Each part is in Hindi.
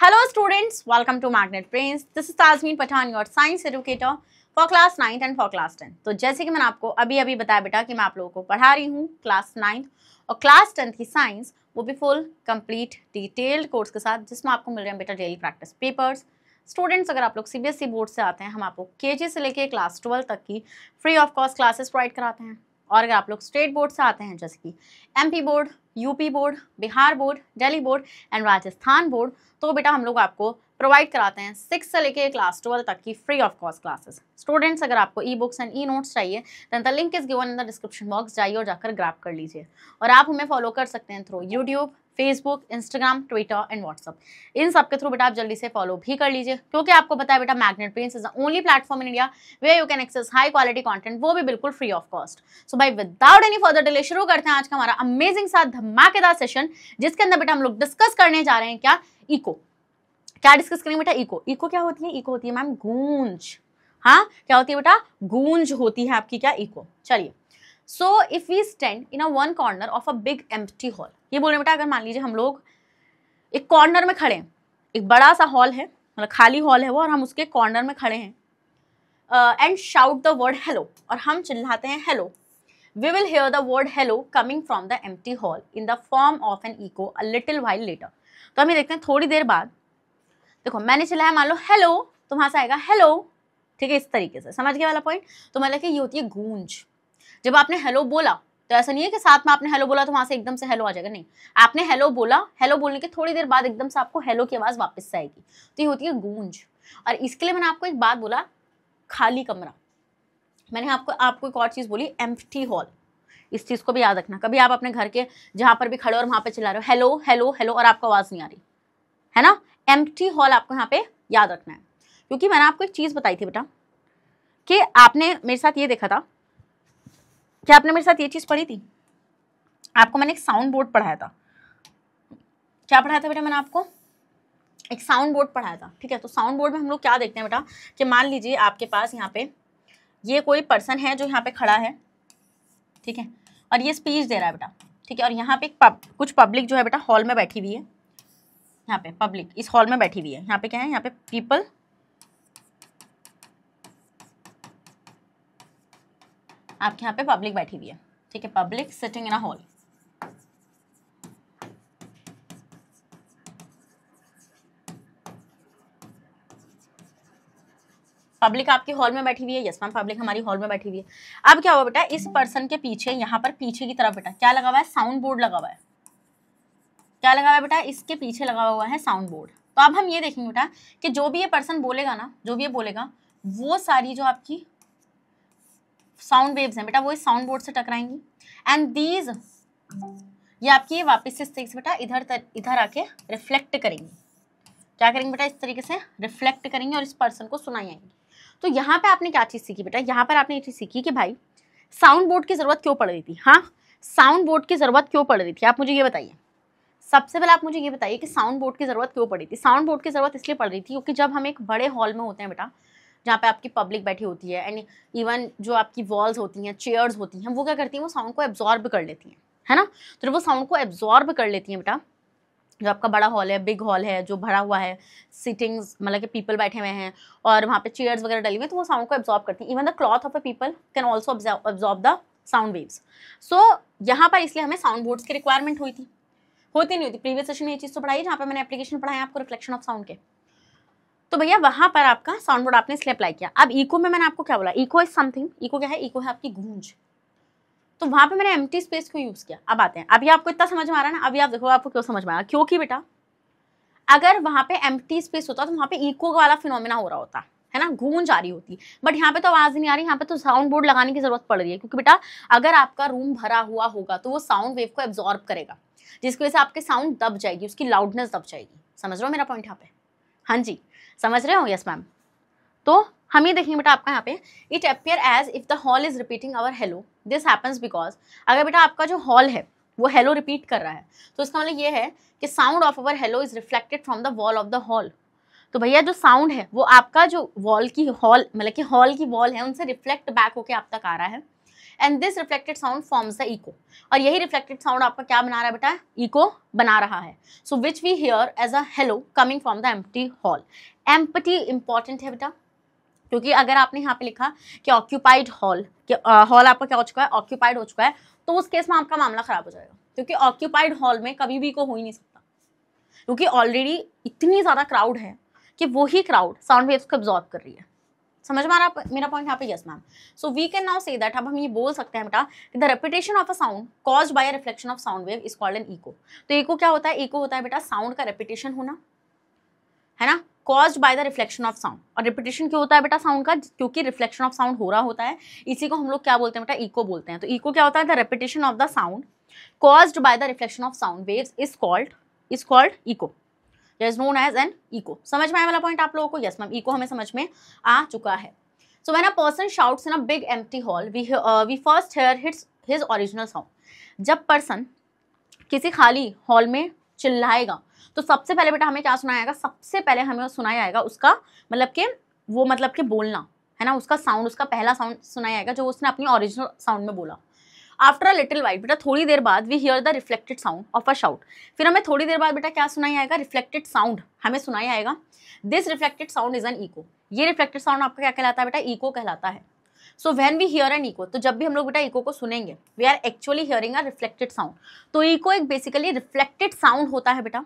Hello students, welcome to Magnet Brains. This is Tazmin Pathan, your science educator for class 9th and for class 10. तो जैसे कि मैंने आपको अभी बताया बेटा कि मैं आप लोगों को पढ़ा रही हूँ क्लास 9th और क्लास 10th की साइंस, वो भी फुल कंप्लीट डिटेल्ड कोर्स के साथ, जिसमें आपको मिल रहे हैं बेटा डेली प्रैक्टिस पेपर्स। स्टूडेंट्स, अगर आप लोग सीबीएसई बोर्ड से आते हैं, हम आपको केजी से लेके क्लास 12 तक की free of cost classes provide कराते हैं। और अगर आप लोग स्टेट बोर्ड से आते हैं, जैसे कि MP board, UP board, Bihar board, Delhi board and Rajasthan board, तो बेटा हम लोग आपको प्रोवाइड कराते हैं 6 से लेके क्लास 12 तक की free of cost classes. Students, अगर आपको e books and e notes चाहिए then the link is given in the description box, जाइए और जाकर ग्रैब कर लीजिए। और आप हमें फॉलो कर सकते हैं through YouTube, Facebook, Instagram, Twitter and WhatsApp. इन सब के थ्रू बेटा आप जल्दी से फॉलो भी कर लीजिए, क्योंकि आपको पता है बेटा Magnet Brains is the only platform in India where you can access high quality content, वो भी बिल्कुल फ्री ऑफ कॉस्ट। सो भाई विदाउट एनी फर्दर डिले शुरू करते हैं आज का हमारा अमेजिंग सा धमाकेदार सेशन, जिसके अंदर बेटा हम लोग डिस्कस करने जा रहे हैं क्या, इको। क्या डिस्कस करेंगे बेटा? इको। इको क्या होती है? इको होती है मैम गूंज। हाँ, क्या होती है बेटा? गूंज होती है आपकी क्या, इको। चलिए, so if we stand in a one corner of a big empty hall, ये बोल रहे बेटा अगर मान लीजिए हम लोग एक कॉर्नर में खड़े हैं, एक बड़ा सा हॉल है, मतलब खाली हॉल है वो, और हम उसके कॉर्नर में खड़े हैं and shout the word hello, और हम चिल्लाते हैं hello, we will hear the word hello coming from the empty hall in the form of an echo a little while later. तो हम ये देखते हैं थोड़ी देर बाद, देखो मैंने चिल्लाया मान लो हेलो, तो वहां से आएगा हेलो, ठीक है, इस तरीके से। समझ गए वाला पॉइंट? तो मतलब कि ये होती है गूंज। जब आपने हेलो बोला तो ऐसा नहीं है कि साथ में आपने हेलो बोला तो वहां से एकदम से हेलो आ जाएगा, नहीं, आपने हेलो बोला, हेलो बोलने के थोड़ी देर बाद एकदम से आपको हेलो की आवाज वापस से आएगी, तो ये होती है गूंज। और इसके लिए मैंने आपको एक बात बोला, खाली कमरा। मैंने आपको एक और चीज बोली, एम्प्टी हॉल। इस चीज को भी याद रखना। कभी आप अपने घर के जहां पर भी खड़े और वहां पे चिल्ला रहे हो हेलो हेलो हेलो और आपको आवाज नहीं आ रही है ना, एम्प्टी हॉल आपको यहाँ पे याद रखना है। क्योंकि मैंने आपको एक चीज बताई थी बेटा कि आपने मेरे साथ ये देखा था, क्या आपने मेरे साथ ये चीज पढ़ी थी? आपको मैंने एक साउंड बोर्ड पढ़ाया था। क्या पढ़ाया था बेटा? मैंने आपको एक साउंड बोर्ड पढ़ाया था, ठीक है। तो साउंड बोर्ड में हम लोग क्या देखते हैं बेटा कि मान लीजिए आपके पास यहाँ पे ये कोई पर्सन है जो यहाँ पे खड़ा है, ठीक है, और ये स्पीच दे रहा है बेटा, ठीक है। और यहाँ पे कुछ पब्लिक जो है बेटा हॉल में बैठी हुई है, यहाँ पे पब्लिक इस हॉल में बैठी हुई है। यहाँ पे क्या है? यहाँ पे पीपल, आपके यहाँ पे पब्लिक बैठी हुई है, ठीक है, public sitting in a hall. Public आपकी हॉल में बैठी हुई है, यस मैम, पब्लिक हमारी हॉल में बैठी हुई है। अब क्या हुआ बेटा, इस पर्सन के पीछे, यहाँ पर पीछे की तरफ बेटा क्या लगा हुआ है? साउंड बोर्ड लगा हुआ है। क्या लगा हुआ है बेटा? इसके पीछे लगा हुआ है साउंड बोर्ड। तो अब हम ये देखेंगे बेटा कि जो भी ये पर्सन बोलेगा ना, जो भी ये बोलेगा, वो सारी जो आपकी साउंड वेव्स हैं बेटा वो इस साउंड बोर्ड से टकराएंगी एंड दीज, ये आपकी वापस से बेटा इधर आके रिफ्लेक्ट करेंगी। क्या करेंगे बेटा? इस तरीके से रिफ्लेक्ट करेंगे और इस पर्सन को सुनाई आएंगी। तो यहाँ पे आपने क्या चीज सीखी बेटा? यहाँ पर आपने ये चीज सीखी कि भाई साउंड बोर्ड की जरूरत क्यों पड़ रही थी। हाँ, साउंड बोर्ड की जरूरत क्यों पड़ रही थी, आप मुझे ये बताइए। सबसे पहले आप मुझे ये बताइए कि साउंड बोर्ड की जरूरत क्यों पड़ी थी। साउंड बोर्ड की जरूरत इसलिए पड़ रही थी क्योंकि जब हम एक बड़े हॉल में होते हैं बेटा, जहाँ पे आपकी पब्लिक बैठी होती है एंड इवन जो आपकी वॉल्स होती हैं, चेयर्स होती हैं, वो क्या करती हैं? वो साउंड को एब्जॉर्ब कर लेती हैं, है ना। तो जब वो साउंड को एब्जॉर्ब कर लेती हैं बेटा, जो आपका बड़ा हॉल है, बिग हॉल है, जो भरा हुआ है, सिटिंग्स मतलब कि पीपल बैठे हुए हैं और वहाँ पे चेयर्स वगैरह डली हुई, तो वो साउंड को एब्जॉर्ब करती हैं। Even the cloth of a people can also absorb the sound waves. So यहाँ पर इसलिए हमें साउंड बोर्ड्स की रिक्वायरमेंट हुई थी, होती नहीं होती। प्रीवियस सेशन में ये चीज़ तो पढ़ाई, जहाँ पे मैंने एप्लीकेशन पढ़ाया आपको रिफ्लेक्शन ऑफ साउंड के, तो भैया वहां पर आपका साउंड बोर्ड आपने इसलिए अप्लाई किया। अब इको में मैंने आपको क्या बोला? इको इज समथिंग, इको क्या है? इको है आपकी गूंज। तो वहां पे मैंने एम्प्टी स्पेस क्यों यूज किया? अब आते हैं, अभी आपको इतना समझ में आ रहा है ना। अभी आप देखो आपको क्यों समझ में आ रहा है, क्योंकि बेटा अगर वहां पे एम्प्टी स्पेस होता तो वहां पे इको वाला फिनोमेना हो रहा होता, है ना, गूंज आ रही होती। बट यहाँ पे तो आवाज नहीं आ रही, यहाँ पे तो साउंड बोर्ड लगाने की जरूरत पड़ रही है, क्योंकि बेटा अगर आपका रूम भरा हुआ होगा तो वो साउंड वेव को एब्जॉर्ब करेगा, जिसकी वजह से आपके साउंड दब जाएगी, उसकी लाउडनेस दब जाएगी। समझ रहे हो मेरा पॉइंट यहाँ पे? हाँ जी, समझ रहे हो? Yes ma'am. तो हम ये देखेंगे बेटा आपका यहाँ पे, it appear as if the hall is repeating our hello. This happens because, अगर बेटा आपका जो हॉल है वो हेलो रिपीट कर रहा है, तो इसका मतलब ये है कि sound of our hello is reflected from the wall of the hall. तो भैया जो साउंड है वो आपका जो वॉल की मतलब कि हॉल की वॉल है उनसे रिफ्लेक्ट बैक होके आप तक आ रहा है and this reflected sound forms the echo, और यही रिफ्लेक्टेड साउंड आपका क्या बना रहा है बेटा, इको बना रहा है। So which we hear as a hello coming from the empty hall. Empty important है बेटा, क्योंकि अगर आपने यहाँ पे लिखा कि ऑक्यूपाइड हॉल, हॉल आपका क्या हो चुका है, ऑक्यूपाइड हो चुका है, तो उस केस में आपका मामला खराब हो जाएगा, क्योंकि ऑक्यूपाइड हॉल में कभी भी इको हो ही नहीं सकता, क्योंकि ऑलरेडी इतनी ज्यादा क्राउड है कि वही क्राउड साउंड वेव्स को एब्जॉर्ब कर रही है। समझ में आ रहा मेरा पॉइंट यहाँ पे? Yes ma'am. So we can now say that, अब हम ये बोल सकते हैं बेटा कि the repetition of a sound caused by a reflection of sound wave is called an echo. तो इको क्या होता है? इको होता है बेटा साउंड का रेपिटेशन होना, है ना, caused by the reflection of sound. और रिपिटेशन क्यों होता है बेटा साउंड का? क्योंकि रिफ्लेक्शन ऑफ साउंड हो रहा होता है, इसी को हम लोग क्या बोलते हैं बेटा, इको बोलते हैं। तो इको क्या होता है? The repetition of the sound caused by the reflection of sound waves is called echo, is known as an echo. समझ में आया वाला पॉइंट आप लोगों को? यस मैम, इको हमें समझ में आ चुका है। So when a person shouts in a big empty hall we first hear his original sound. जब पर्सन किसी खाली हॉल में चिल्लाएगा तो सबसे पहले बेटा हमें क्या सुनाया जाएगा? सबसे पहले हमें सुनाया जाएगा उसका मतलब कि बोलना, है ना, उसका साउंड, उसका पहला साउंड सुनाया जाएगा जो उसने अपनी ओरिजिनल साउंड में बोला। आफ्टर अ लिटिल वाइल बेटा, थोड़ी देर बाद we hear the reflected sound of a shout. फिर हमें थोड़ी देर बाद बेटा क्या सुनाया जाएगा? रिफ्लेक्टेड साउंड हमें सुनाया जाएगा। This reflected sound is an echo. ये रिफ्लेक्टेड साउंड आपका क्या कहलाता है बेटा? इको कहलाता है। So when we hear an echo, तो जब भी हम लोग बेटा इको को सुनेंगे, we are actually hearing a reflected sound. तो इको एक बेसिकली रिफ्लेक्टेड साउंड होता है बेटा,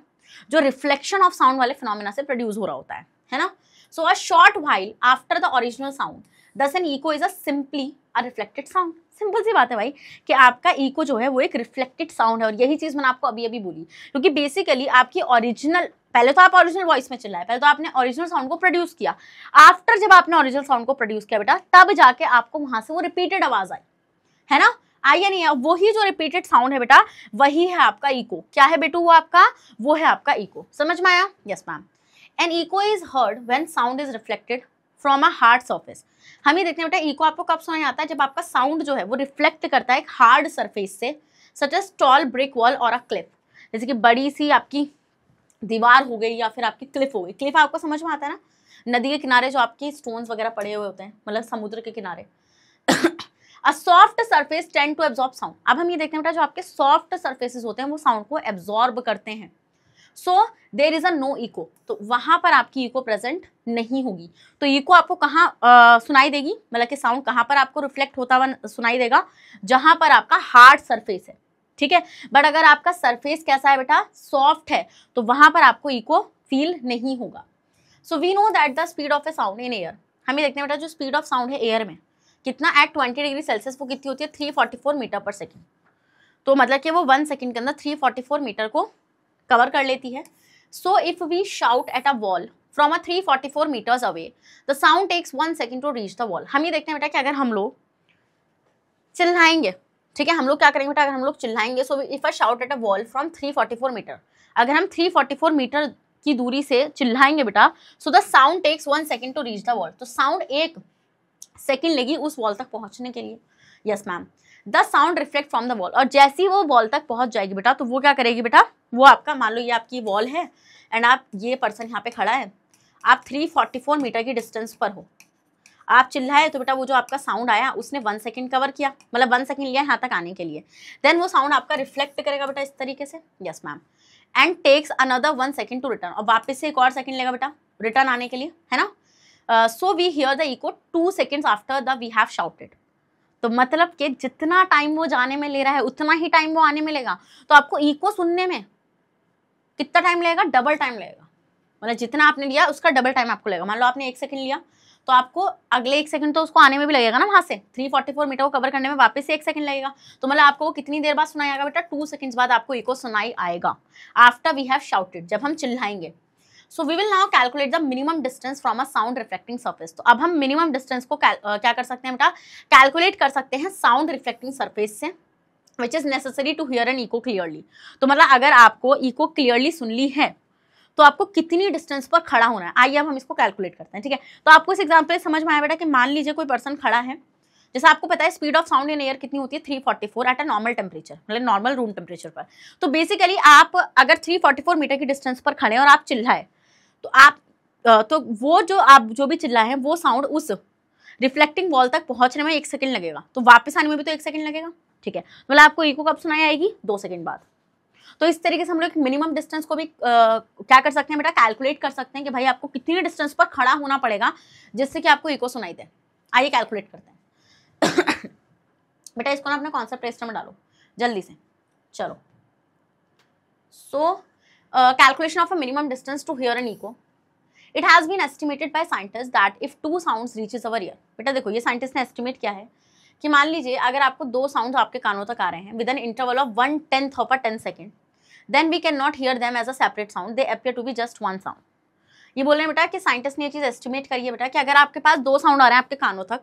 जो रिफ्लेक्शन ऑफ साउंड वाले फिनोमेना से प्रोड्यूस हो रहा होता है ना। So a short while after the original sound thus an echo is a simply a reflected sound. Simple सी बात है भाई कि आपका इको जो है वो एक रिफ्लेक्टेड साउंड है, और यही चीज मैंने आपको अभी अभी बोली, क्योंकि बेसिकली आपकी ओरिजिनल, पहले तो आप ओरिजिनल वॉइस में चिल्लाए, पहले तो आपने ओरिजिनल साउंड को प्रोड्यूस किया। आफ्टर जब आपने ओरिजिनल साउंड को प्रोड्यूस किया बेटा, तब जाके आपको वहां से वो रिपीटेड आवाज आई, है ना, आई या नहीं? वही जो रिपीटेड साउंड है बेटा, वही है आपका इको। क्या है बेटू? वो आपका, वो है आपका इको। समझ में आया? Yes ma'am. An echo is heard when sound is reflected from a hard surface. हम ये देखते हैं बेटा इको आपको कब सुनाया जाता है? जब आपका साउंड जो है वो रिफ्लेक्ट करता है एक हार्ड सरफेस से, such as tall brick wall और अ क्लिफ। जैसे कि बड़ी सी आपकी दीवार हो गई या फिर आपकी क्लिफ हो गई। क्लिफ आपको समझ में आता है ना, नदी के किनारे जो आपकी स्टोन्स वगैरह पड़े हुए होते हैं, मतलब समुद्र के किनारे। A soft surface tend to absorb sound. अब हम ये देखते हैं बेटा जो आपके सॉफ्ट सरफेसेस होते हैं वो साउंड को एब्जॉर्ब करते हैं। So there is a no echo, तो वहां पर आपकी इको प्रेजेंट नहीं होगी। तो इको आपको कहाँ सुनाई देगी, मतलब कि साउंड कहाँ पर आपको रिफ्लेक्ट होता हुआ सुनाई देगा? जहां पर आपका हार्ड सरफेस है, ठीक है। बट अगर आपका सरफेस कैसा है बेटा? सॉफ्ट है, तो वहां पर आपको इको फील नहीं होगा। So we know that the speed of a sound in air, हमें देखते हैं बेटा जो स्पीड ऑफ साउंड है एयर में कितना, एट 20 डिग्री सेल्सियस वो कितनी होती है? 344 मीटर पर सेकेंड। तो मतलब कि वो 1 सेकेंड के अंदर 344 मीटर को कवर कर लेती है। So if we shout at a wall from a 344 metres away, the sound takes 1 second to reach the wall. हम ये देखते हैं बेटा कि अगर हम लोग चिल्लाएंगे, ठीक है, हम लोग क्या करेंगे बेटा? अगर हम लोग चिल्लाएंगे, so if I shout at a wall from 344 meter, अगर हम 344 मीटर की दूरी से चिल्लाएंगे बेटा, so the sound takes 1 second to reach the wall. तो साउंड 1 सेकेंड लेगी उस वॉल तक पहुंचने के लिए। Yes ma'am. The sound reflect from the wall, और जैसे ही वो वॉल तक पहुंच जाएगी बेटा, तो वो क्या करेगी बेटा? वो आपका, मान लो ये आपकी वॉल है एंड आप, ये पर्सन यहाँ पे खड़ा है, आप 344 मीटर की डिस्टेंस पर हो, आप चिल्लाए तो बेटा वो जो आपका साउंड आया उसने 1 सेकेंड कवर किया, मतलब 1 सेकेंड लिया यहाँ तक आने के लिए। देन वो साउंड आपका रिफ्लेक्ट करेगा बेटा इस तरीके से। Yes ma'am. And takes another 1 second to return, और वापस से एक और सेकेंड लेगा बेटा रिटर्न आने के लिए, है ना। So we hear the echo 2 seconds after the we have shouted. तो मतलब कि जितना टाइम वो जाने में ले रहा है उतना ही टाइम वो आने में लेगा। तो आपको इको सुनने में कितना टाइम लगेगा? डबल टाइम लगेगा, मतलब जितना आपने लिया उसका डबल टाइम आपको लगेगा। मान लो आपने 1 सेकंड लिया तो आपको अगले 1 सेकंड तो उसको आने में भी लगेगा ना, वहां से 344 मीटर को कवर करने में वापस से 1 सेकंड लगेगा। तो मतलब आपको कितनी देर बाद सुनाई आएगा बेटा? 2 सेकंड्स बाद आपको इको सुनाई आएगा आफ्टर वी हैव शाउटेड, जब हम चिल्लाएंगे। So we will now calculate the minimum distance from a sound reflecting surface. तो अब हम मिनिमम डिस्टेंस को क्या कर सकते हैं बेटा? कैलकुलेट कर सकते हैं साउंड रिफ्लेक्टिंग सरफेस से, which is necessary to hear an echo clearly. तो मतलब अगर आपको इको क्लियरली सुन ली है तो आपको कितनी डिस्टेंस पर खड़ा होना है। आइए अब हम इसको कैलकुलेट करते हैं, ठीक है। तो आपको इस एग्जांपल समझ में आया बेटा कि मान लीजिए कोई पर्सन खड़ा है, जैसे आपको पता है speed of sound in air कितनी होती है? 344 एट अ नॉर्मल टेम्परेचर, मतलब नॉर्मल रूम टेम्परेचर पर। तो बेसिकली आप अगर 344 मीटर की डिस्टेंस पर खड़े और आप चिल्लाए तो आप तो वो जो आप जो भी चिल्लाए हैं वो साउंड उस रिफ्लेक्टिंग वॉल तक पहुंचने में 1 सेकंड लगेगा, तो वापस आने में भी तो 1 सेकंड लगेगा, ठीक है। मतलब आपको इको कब सुनाई आएगी? 2 सेकंड बाद। तो इस तरीके से हम लोग मिनिमम डिस्टेंस को भी क्या कर सकते हैं बेटा, कैलकुलेट कर सकते हैं कि भाई आपको कितनी डिस्टेंस पर खड़ा होना पड़ेगा जिससे कि आपको इको सुनाई दे। आइए कैलकुलेट करते हैं। बेटा इसको ना अपने कॉन्सेप्ट रजिस्टर में डालो जल्दी से, चलो। So calculation of a minimum distance to hear an echo, it has been estimated by scientist that if 2 sounds reaches our ear. बेटा देखो ये साइंटिस्ट ने एस्टिमेट किया है कि मान लीजिए अगर आपको 2 साउंड्स आपके कानों तक आ रहे हैं with an interval of 1/10 of a 10 second, then we can not hear them as a separate sound, they appear to be just one sound. ये बोल रहे हैं बेटा कि साइंटिस्ट ने ये चीज एस्टिमेट करी है बेटा कि अगर आपके पास 2 साउंड आ रहे हैं आपके कानों तक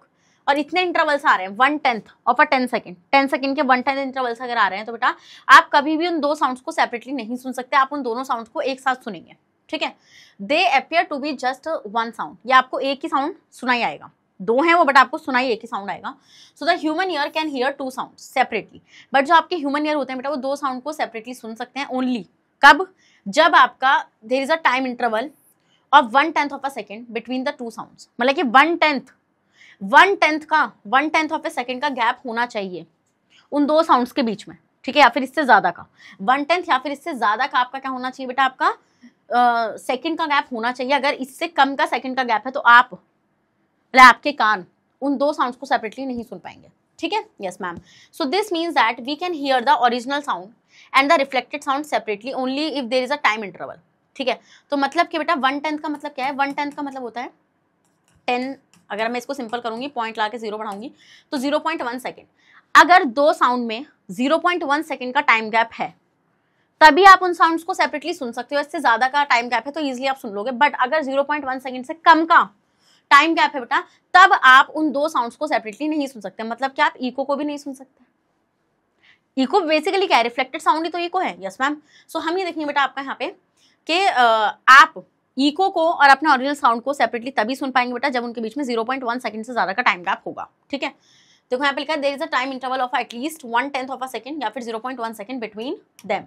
और इतने इंटरवल्स आ रहे हैं 1/10 ऑफ अ 10 सेकेंड, 10 सेकेंड के 1/10 इंटरवल्स अगर आ रहे हैं तो बेटा आप कभी भी उन 2 साउंड्स को सेपरेटली नहीं सुन सकते, आप उन दोनों साउंड्स को एक साथ सुनेंगे, ठीक है। They appear to be just one sound, ये आपको एक ही साउंड सुनाई आएगा, 2 हैं वो बट आपको सुनाई एक ही साउंड आएगा। So the human ear can hear 2 sound separately, but जो आपके ह्यूमन ईयर होते हैं बेटा वो 2 साउंड को सेपरेटली सुन सकते हैं ओनली कब, जब आपका there is a time interval of 1/10 of a second between the 2 sounds. मतलब कि 1/10 ऑफ अ सेकेंड का गैप होना चाहिए उन 2 साउंड्स के बीच में, ठीक है, या फिर इससे ज्यादा का 1/10 या फिर इससे ज्यादा का आपका क्या होना चाहिए बेटा, आपका सेकंड का गैप होना चाहिए। अगर इससे कम का सेकंड का गैप है तो आप मतलब आपके कान उन 2 साउंड्स को सेपरेटली नहीं सुन पाएंगे, ठीक है। Yes ma'am. So this means that we can hear the original sound and the reflected sound separately only if there is a time interval, ठीक है। तो मतलब कि बेटा 1/10 का मतलब क्या है, 1/10 का मतलब होता है 10, अगर मैं इसको सिंपल करूंगी पॉइंट ला के 0 बढ़ाऊंगी तो 0.1 सेकेंड। अगर 2 साउंड में 0.1 सेकेंड का टाइम गैप है तभी आप उन साउंड्स को सेपरेटली सुन सकते हो, इससे ज्यादा का टाइम गैप है तो इजीली आप सुन लोगे, बट अगर 0.1 सेकेंड से कम का टाइम गैप है बेटा तब आप उन 2 साउंड्स को सेपरेटली नहीं सुन सकते। मतलब कि आप इको को भी नहीं सुन सकते। इको बेसिकली क्या है, रिफ्लेक्टेड साउंड ही तो इको है। Yes ma'am. सो हम ये देखेंगे बेटा आपका यहाँ पे कि आप इको को और अपने ओरिजिनल साउंड को सेपरेटली तभी सुन पाएंगे बेटा जब उनके बीच में 0.1 सेकंड से ज्यादा का टाइम गैप होगा, ठीक है। देखो यहाँ पे लिखा है there is a time interval of at least 1/10 of a second या फिर 0.1 second between them.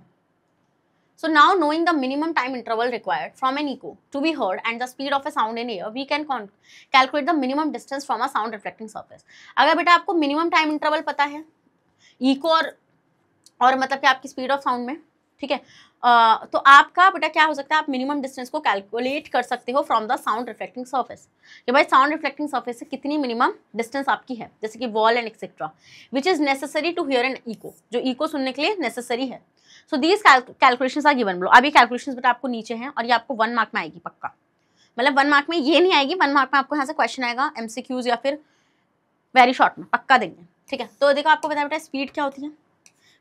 So now knowing the minimum time interval required from an echo to be heard and the speed of a sound in air, we can calculate the minimum distance from a sound reflecting surface. अगर बेटा आपको minimum time interval पता है echo और मतलब कि आपकी speed of sound में, ठीक है, तो आपका बेटा क्या हो सकता है, आप मिनिमम डिस्टेंस को कैलकुलेट कर सकते हो from the sound reflecting surface कि भाई साउंड रिफ्लेक्टिंग सर्फेस से कितनी मिनिमम डिस्टेंस आपकी है, जैसे कि wall and etcetera, which is necessary to hear an eco, जो इको सुनने के लिए नेसेसरी है। So these calculations are given below. अब ये कैलकुलेशंस बेटा आपको नीचे हैं और ये आपको 1 मार्क में आएगी पक्का, मतलब 1 मार्क में ये नहीं आएगी, 1 मार्क में आपको यहाँ से क्वेश्चन आएगा MCQs या फिर वेरी शॉर्ट में पक्का देंगे, ठीक है। तो देखो आपको पता बेटा स्पीड क्या होती है,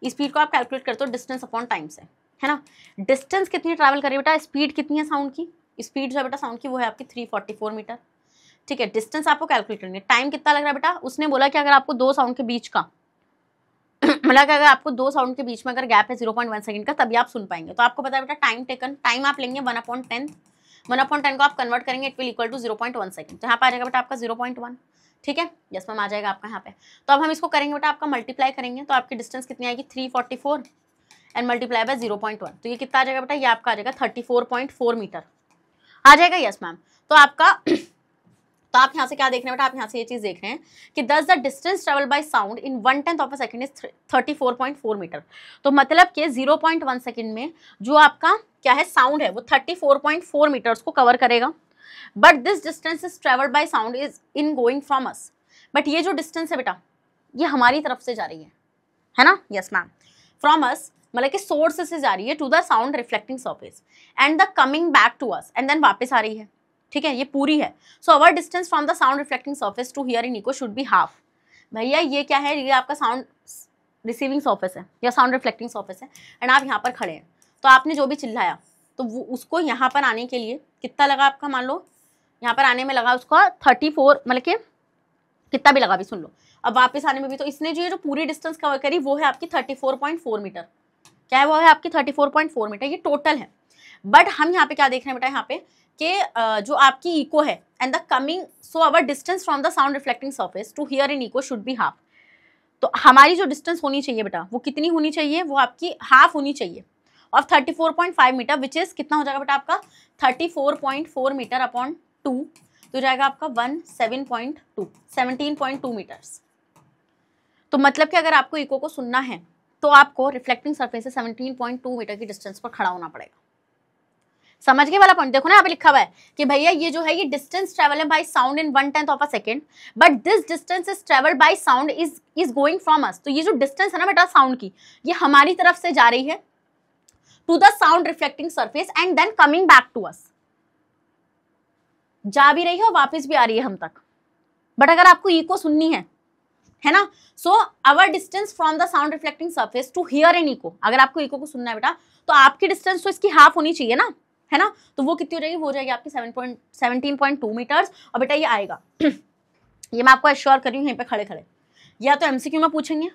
स्पीड को आप कैलकुलेट करते हो डिस्टेंस अपॉन टाइम से, है ना। डिस्टेंस कितनी ट्रैवल करी बेटा, स्पीड कितनी है साउंड की, स्पीड जो है बेटा साउंड की वो है आपकी 344 मीटर, ठीक है। डिस्टेंस आपको कैलकुलेट करनी है। टाइम कितना लग रहा है बेटा, उसने बोला कि अगर आपको 2 साउंड के बीच का मतलब अगर आपको 2 साउंड के बीच में अगर गैप है 0.1 सेकंड का तभी आप सुन पाएंगे। तो आपको पता है बेटा टाइम टेकन, टाइम आप लेंगे 1/10, 1/10 को आप कन्वर्ट करेंगे it will equal to 0.1 second, तो यहाँ पर आ जाएगा बेटा आपका 0.1, ठीक है। यस मैम आ जाएगा आपका यहाँ पे। तो अब हम इसको करेंगे बेटा आपका मल्टीप्लाई करेंगे तो आपकी डिस्टेंस कितनी आएगी 344 एंड मल्टीप्लाई बाय 0.1, तो ये कितना आ जाएगा बेटा, ये आपका आ जाएगा 34.4 मीटर आ जाएगा। Yes ma'am. तो आपका तो आप यहाँ से क्या देख रहे हैं बेटा, आप यहाँ से ये चीज देख रहे हैं कि thus the distance travel by sound in 1/10 of a second is 34.4 metre. तो मतलब कि 0.1 सेकंड में जो आपका क्या है साउंड है वो 34.4 मीटर्स को कवर करेगा। But this distance is travelled by sound is in going from us, but ये जो डिस्टेंस है बेटा ये हमारी तरफ से जा रही है ना। Yes ma'am. फ्रॉम अस मतलब कि सोर्स से जा रही है to the sound reflecting surface and the coming back to us and then वापस आ रही है, ठीक है, ये पूरी है। So our distance from the sound reflecting surface to hear in echo should be half. भैया ये क्या है, ये आपका साउंड रिसीविंग सरफेस है या साउंड रिफ्लेक्टिंग सरफेस है एंड आप यहाँ पर खड़े हैं, तो आपने जो भी चिल्लाया तो वो उसको यहाँ पर आने के लिए कितना लगा आपका, मान लो यहाँ पर आने में लगा उसका 34, मतलब कि कितना भी लगा भी सुन लो, अब वापस आने में भी, तो इसने जो पूरी डिस्टेंस कवर करी वो है आपकी 34.4 मीटर। क्या है वो है आपकी 34.4 मीटर, ये टोटल है। बट हम यहाँ पे क्या देख रहे हैं बेटा, यहाँ पे कि जो आपकी इको है and the coming, so our distance from the sound reflecting surface to hear in echo should be half. तो हमारी जो डिस्टेंस होनी चाहिए बेटा वो कितनी होनी चाहिए, वो आपकी हाफ होनी चाहिए ऑफ 34.5 मीटर, विच इज कितना हो जाएगा बेटा आपका 34.4 मीटर अपॉन 2। तो जाएगा आपका 17.2 मीटर्स। तो मतलब कि अगर आपको इको को सुनना है तो आपको रिफ्लेक्टिंग सरफेस से 17.2 मीटर की डिस्टेंस पर खड़ा होना पड़ेगा। समझ गए वाला पॉइंट? देखो ना यहाँ पे लिखा हुआ है कि भैया ये जो है ये डिस्टेंस ट्रेवल है bye sound in 1/10 of a second, but this distance is travelled by sound is going from us. तो ये जो डिस्टेंस है ना बेटा साउंड की, ये हमारी तरफ से जा रही है to the sound reflecting surface and then coming back to us. जा भी रही है और वापस भी आ रही है हम तक। बट अगर आपको इको सुननी है ना, so our distance from the sound reflecting surface to hear an echo, अगर आपको इको को सुनना है बेटा तो आपकी डिस्टेंस तो इसकी हाफ होनी चाहिए ना, है ना। तो वो कितनी हो जाएगी? वो हो जाएगी आपकी 17.2 मीटर्स। और बेटा ये आएगा ये मैं आपको एश्योर कर रही हूँ यहीं पे खड़े खड़े, या तो एमसीक्यू में पूछेंगे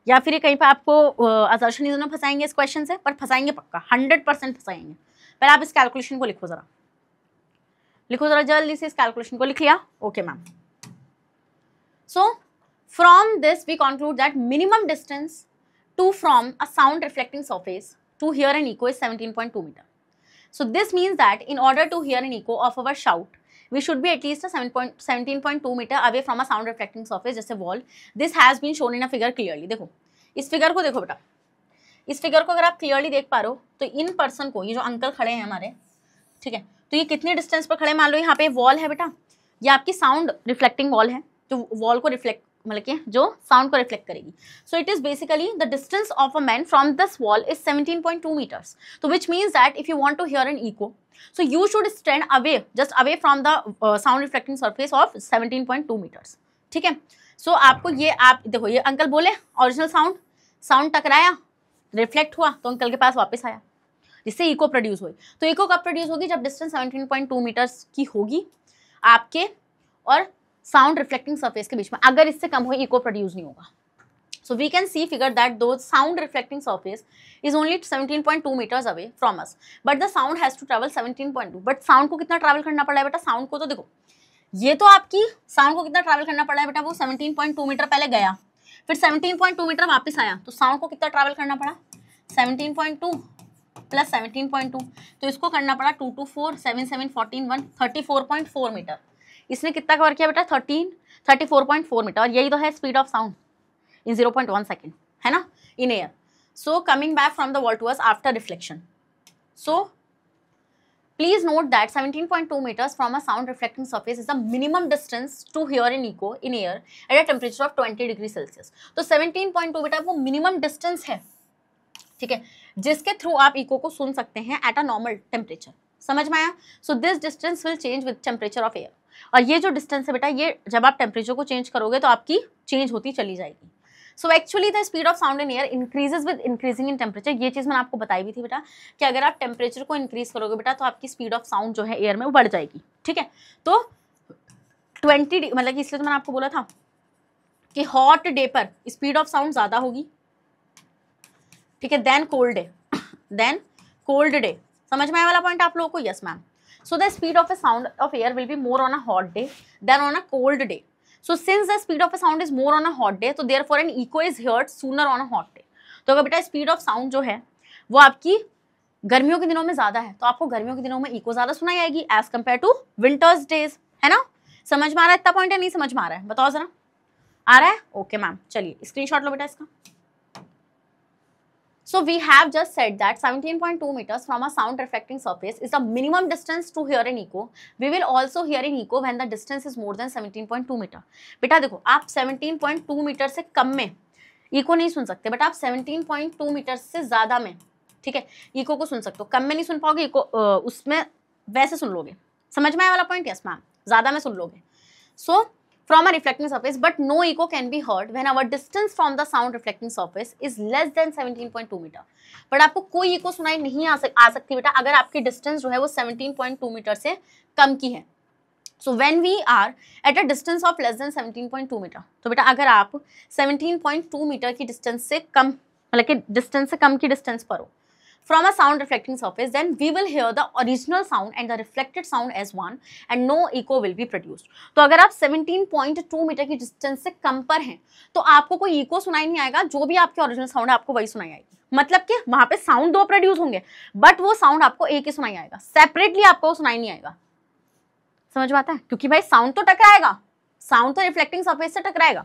या फिर कहीं पे आपको असर्शनिज्म में फंसाएंगे इस क्वेश्चन से, पर फंसाएंगे पक्का, 100% फंसाएंगे। पहले आप इस कैलकुलेशन को लिखो जरा, लिखो जरा जल्दी से, इस कैलकुलेशन को लिख लिया? Okay ma'am. So from this we conclude that minimum distance to from a sound reflecting surface to hear an echo is 17.2 metre. So this means that in order to hear an echo of our shout, we should be at least a 17.2 meter away from a sound reflecting surface, जैसे wall. This has been shown in a figure clearly. देखो इस फिगर को देखो बेटा, इस फिगर को अगर आप क्लियरली देख पा रहे हो तो इन पर्सन को, ये जो अंकल खड़े हैं हमारे, ठीक है, तो ये कितनी डिस्टेंस पर खड़े? मान लो यहाँ पे वॉल है बेटा, ये आपकी साउंड रिफ्लेक्टिंग वॉल है जो वॉल को रिफ्लेक्ट, मतलब कि जो साउंड को रिफ्लेक्ट करेगी. So it is basically the distance of a man from this wall is 17.2 metres. तो which means that if you want to hear an echo, so you should stand away, just away from the sound reflecting surface of 17.2 meters. ठीक है. सो आपको ये, आप देखो ये अंकल बोले ओरिजिनल साउंड टकराया, रिफ्लेक्ट हुआ तो अंकल के पास वापस आया, जिससे इको प्रोड्यूस हुई. तो इको कब प्रोड्यूस होगी? जब डिस्टेंस 17.2 मीटर्स की होगी आपके और साउंड रिफ्लेक्टिंग सरफेस के बीच में. अगर इससे कम हो इको प्रोड्यूस नहीं होगा. So we can see figure that though sound reflecting surface is only 17.2 meters away from us, but the sound has to travel 17.2. But sound को कितना ट्रैवल करना पड़ा है बेटा? साउंड को तो देखो, ये तो आपकी साउंड को कितना ट्रैवल करना पड़ा है बेटा? वो 17.2 मीटर पहले गया, फिर 17.2 मीटर वापस आया, तो साउंड को कितना ट्रैवल करना पड़ा? 17.2 प्लस 17.2, तो इसको करना पड़ा 2 to 4 7 7 14 1 34.4 मीटर. इसने कितना कवर किया बेटा? 34.4 मीटर. और यही तो है speed of sound in 0.1 second, है ना, in air. So coming back from the wall to us after reflection. So please note that 17.2 meters from a sound reflecting surface is the minimum distance to hear an echo in air at a temperature of 20 degrees Celsius. तो 17.2 बेटा वो minimum distance है, ठीक है, जिसके थ्रू आप इको को सुन सकते हैं at a normal temperature. समझ में आया? So this distance will change with temperature of air. और ये जो डिस्टेंस है बेटा, ये जब आप टेम्परेचर को चेंज करोगे तो आपकी चेंज होती चली जाएगी. So actually the speed of sound in air increases with increasing in temperature. ये चीज़ मैंने आपको बताई भी थी बेटा कि अगर आप टेम्परेचर को इंक्रीज करोगे बेटा तो आपकी स्पीड ऑफ साउंड जो है एयर में वो बढ़ जाएगी. ठीक है, तो 20 मतलब कि इसलिए तो मैंने आपको बोला था कि हॉट डे पर स्पीड ऑफ साउंड ज़्यादा होगी, ठीक है, देन कोल्ड डे. समझ में आया वाला पॉइंट आप लोगों को? Yes ma'am. So the speed of a sound of air will be more on a hot day than on a cold day. So since the speed of a sound is more on a hot day, so therefore an echo is heard sooner on a hot day. तो अगर बेटा स्पीड ऑफ साउंड जो है वो आपकी गर्मियों के दिनों में ज़्यादा है तो आपको गर्मियों के दिनों में इको ज़्यादा सुनाई आएगी as compare to winters days, है ना. समझ में आ रहा है इतना पॉइंट या नहीं समझ में आ रहा है? बताओ जरा. आ रहा है? ओके मैम, चलिए स्क्रीनशॉट लो बेटा इसका. So we have just said that 17.2 meters from a sound reflecting surface is the minimum distance to hear an echo. We will also hear an echo when the distance is more than 17.2 meter. बेटा देखो आप 17.2 मीटर से कम में इको नहीं सुन सकते, बट आप 17.2 मीटर से ज़्यादा में, ठीक है, इको को सुन सकते हो. कम में नहीं सुन पाओगे, इको उसमें वैसे सुन लोगे. समझ में आया वाला पॉइंट? यस मैम, ज़्यादा में सुन लोगे. सो from a reflecting surface, but no echo can be heard when our distance from the sound reflecting surface is less than 17.2 meter. but आपको कोई इको सुनाई नहीं आ सकती बेटा अगर आपकी डिस्टेंस जो है वो 17.2 मीटर से कम की है. so when we are at a distance of less than 17.2 meter, तो बेटा अगर आप 17.2 मीटर की डिस्टेंस से कम, मतलब कि डिस्टेंस से कम की डिस्टेंस पर हो from a sound reflecting surface, then we will hear the original sound and the reflected sound as one and no echo will be produced. तो अगर आप 17.2 मीटर की डिस्टेंस से कम पर हैं तो आपको कोई इको सुनाई नहीं आएगा, जो भी आपकी ओरिजिनल साउंड है आपको वही सुनाई आएगी. मतलब कि वहां पे साउंड दो प्रोड्यूस होंगे बट वो साउंड आपको एक ही सुनाई आएगा, सेपरेटली आपको सुनाई नहीं आएगा. समझ में आता है? क्योंकि भाई साउंड तो टकराएगा, साउंड तो रिफ्लेक्टिंग सरफेस से टकराएगा।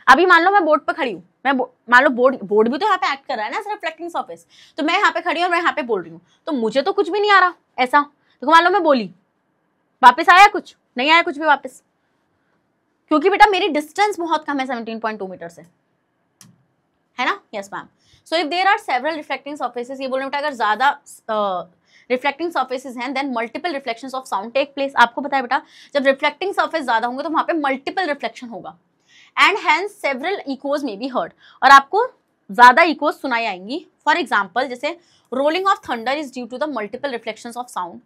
अभी मान लो मैं बोर्ड पे खड़ी हूँ, मैं मान लो बोर्ड भी तो यहाँ पे एक्ट कर रहा है ना सिर्फ रिफ्लेक्टिंग सरफेस, तो मैं यहाँ पे खड़ी हूँ और मैं यहाँ पे बोल रही हूँ, तो मुझे तो कुछ भी नहीं आ रहा ऐसा। तो मान लो मैं बोली, वापस आया कुछ नहीं, आया कुछ भी वापस, क्योंकि बेटा मेरी डिस्टेंस बहुत कम है 17.2 मीटर से, है ना? Yes ma'am. So if there are several reflecting surfaces, ये बोल रहे बेटा अगर ज्यादा रिफ्लेक्टिंग सर्फेसेस हैं then multiple reflections of sound take place. आपको पता है बेटा जब रिफ्लेक्टिंग सर्फेस ज्यादा होंगे तो वहां पे मल्टीपल रिफ्लेक्शन होगा and hence several echoes may be heard, और आपको ज्यादा इकोज सुनाई आएंगी। फॉर एग्जाम्पल जैसे rolling of thunder is due to the multiple reflections of sound